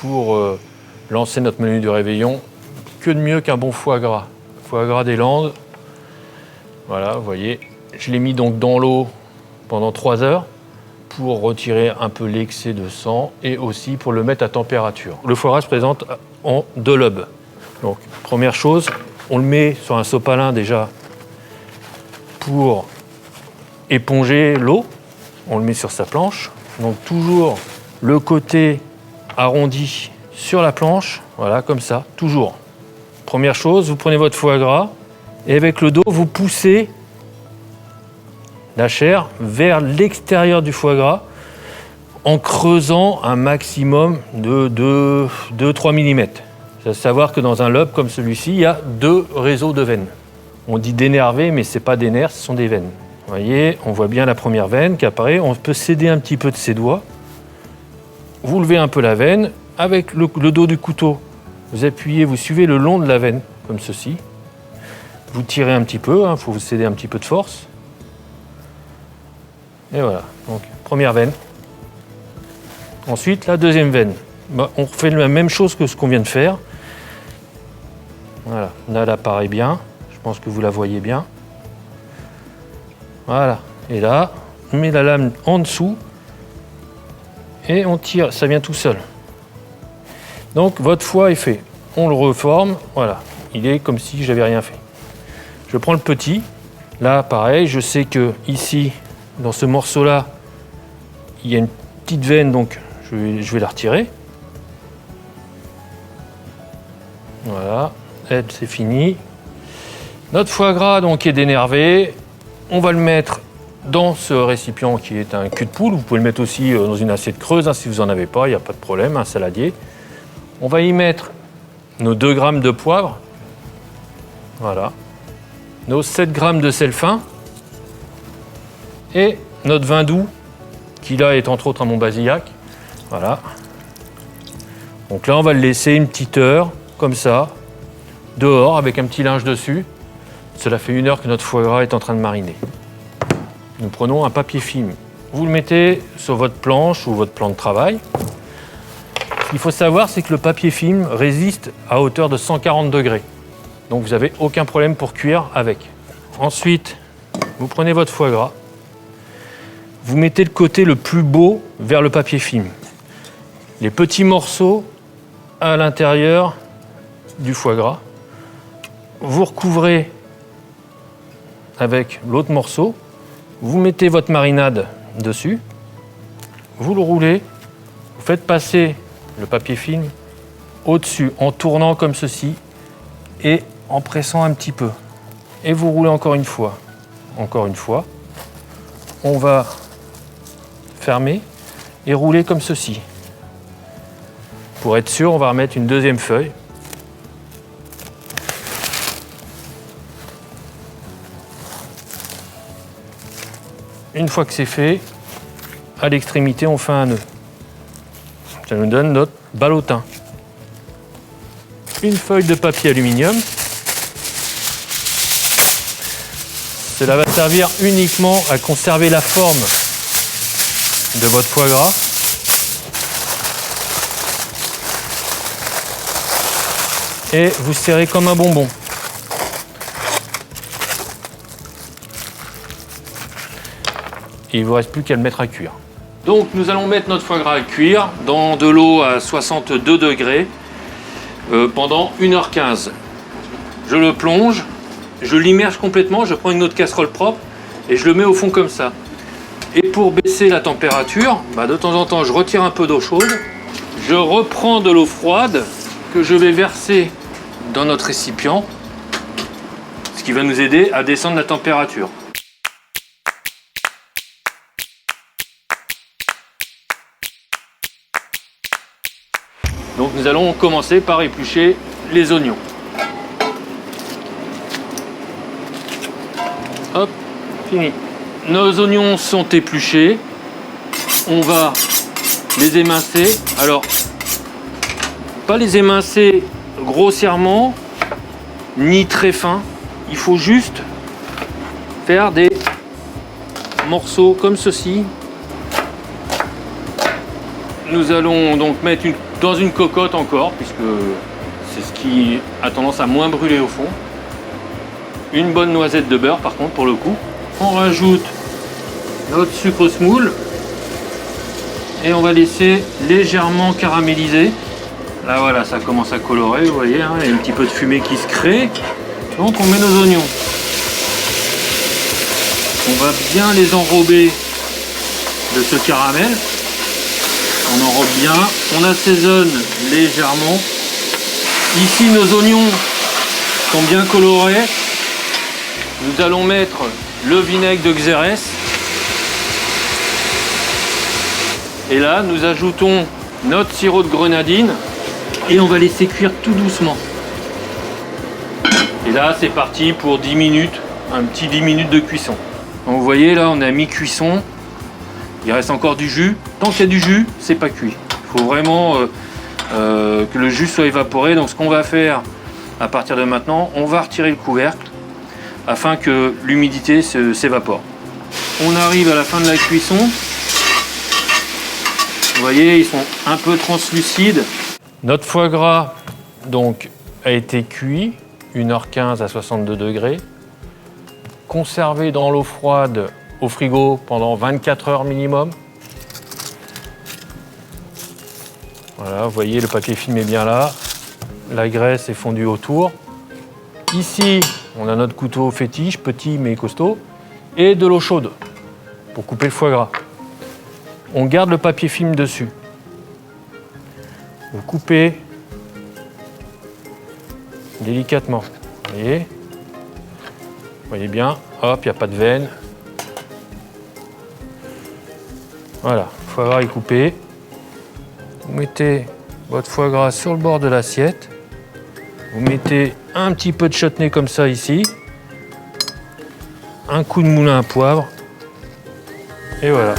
Pour lancer notre menu du réveillon, que de mieux qu'un bon foie gras. Foie gras des Landes. Voilà, vous voyez, je l'ai mis donc dans l'eau pendant 3 heures pour retirer un peu l'excès de sang et aussi pour le mettre à température. Le foie gras se présente en 2 lobes. Donc, première chose, on le met sur un sopalin déjà pour éponger l'eau. On le met sur sa planche. Donc toujours le côté arrondi sur la planche, voilà, comme ça, toujours. Première chose, vous prenez votre foie gras et avec le dos, vous poussez la chair vers l'extérieur du foie gras en creusant un maximum de 2-3 mm. Il faut savoir que dans un lobe comme celui-ci, il y a 2 réseaux de veines. On dit des nervés, mais ce n'est pas des nerfs, ce sont des veines. Vous voyez, on voit bien la première veine qui apparaît. On peut s'aider un petit peu de ses doigts. Vous levez un peu la veine, avec le dos du couteau, vous appuyez, vous suivez le long de la veine, comme ceci. Vous tirez un petit peu, faut vous céder un petit peu de force. Et voilà, donc première veine. Ensuite, la deuxième veine. On refait la même chose que ce qu'on vient de faire. Voilà, là, elle apparaît bien. Je pense que vous la voyez bien. Voilà, et là, on met la lame en dessous. Et on tire, ça vient tout seul. Donc votre foie est fait. On le reforme, voilà. Il est comme si j'avais rien fait. Je prends le petit. Là, pareil, je sais que ici, dans ce morceau-là, il y a une petite veine, donc je vais la retirer. Voilà, elle, c'est fini. Notre foie gras donc est dénervé. On va le mettre dans ce récipient qui est un cul de poule. Vous pouvez le mettre aussi dans une assiette creuse si vous n'en avez pas, il n'y a pas de problème, un saladier. On va y mettre nos 2 grammes de poivre, voilà, nos 7 grammes de sel fin et notre vin doux qui là est entre autres un Montbazillac. Voilà. Donc là on va le laisser une petite heure comme ça, dehors avec un petit linge dessus. Cela fait 1 heure que notre foie gras est en train de mariner. Nous prenons un papier film. Vous le mettez sur votre planche ou votre plan de travail. Ce qu'il faut savoir, c'est que le papier film résiste à hauteur de 140 degrés. Donc vous n'avez aucun problème pour cuire avec. Ensuite, vous prenez votre foie gras. Vous mettez le côté le plus beau vers le papier film. Les petits morceaux à l'intérieur du foie gras. Vous recouvrez avec l'autre morceau. Vous mettez votre marinade dessus, vous le roulez, vous faites passer le papier film au-dessus en tournant comme ceci et en pressant un petit peu. Et vous roulez encore une fois. Encore une fois. On va fermer et rouler comme ceci. Pour être sûr, on va remettre une deuxième feuille. Une fois que c'est fait, à l'extrémité, on fait un nœud. Ça nous donne notre ballotin. Une feuille de papier aluminium. Cela va servir uniquement à conserver la forme de votre foie gras. Et vous serrez comme un bonbon. Et il ne vous reste plus qu'à le mettre à cuire. Donc nous allons mettre notre foie gras à cuire dans de l'eau à 62 degrés pendant 1h15. Je le plonge, je l'immerge complètement, je prends une autre casserole propre et je le mets au fond comme ça. Et pour baisser la température, de temps en temps je retire un peu d'eau chaude, je reprends de l'eau froide que je vais verser dans notre récipient, ce qui va nous aider à descendre la température. Donc nous allons commencer par éplucher les oignons. Hop, fini. nos oignons sont épluchés. On va les émincer. Alors, pas les émincer grossièrement, ni très fin. Il faut juste faire des morceaux comme ceci. Nous allons donc mettre dans une cocotte encore, puisque c'est ce qui a tendance à moins brûler au fond. Une bonne noisette de beurre par contre pour le coup. On rajoute notre sucre semoule et on va laisser légèrement caraméliser. Là voilà, ça commence à colorer, vous voyez, hein, il y a un petit peu de fumée qui se crée. Donc on met nos oignons. On va bien les enrober de ce caramel. On enrobe bien, on assaisonne légèrement. Ici nos oignons sont bien colorés. Nous allons mettre le vinaigre de Xérès. Et là, nous ajoutons notre sirop de grenadine et on va laisser cuire tout doucement. Et là, c'est parti pour 10 minutes, un petit 10 minutes de cuisson. Donc, vous voyez, là, on a mi-cuisson. Il reste encore du jus. Tant qu'il y a du jus, c'est pas cuit. Il faut vraiment que le jus soit évaporé. Donc, ce qu'on va faire à partir de maintenant, on va retirer le couvercle afin que l'humidité s'évapore. On arrive à la fin de la cuisson. Vous voyez, ils sont un peu translucides. Notre foie gras donc, a été cuit 1h15 à 62 degrés, conservé dans l'eau froide au frigo pendant 24 heures minimum. Voilà, vous voyez, le papier film est bien là. La graisse est fondue autour. Ici, on a notre couteau fétiche, petit mais costaud, et de l'eau chaude pour couper le foie gras. On garde le papier film dessus. Vous coupez délicatement. Vous voyez bien, hop, il n'y a pas de veine. Voilà, le foie gras est coupé. Vous mettez votre foie gras sur le bord de l'assiette. Vous mettez un petit peu de chutney comme ça ici. Un coup de moulin à poivre. Et voilà.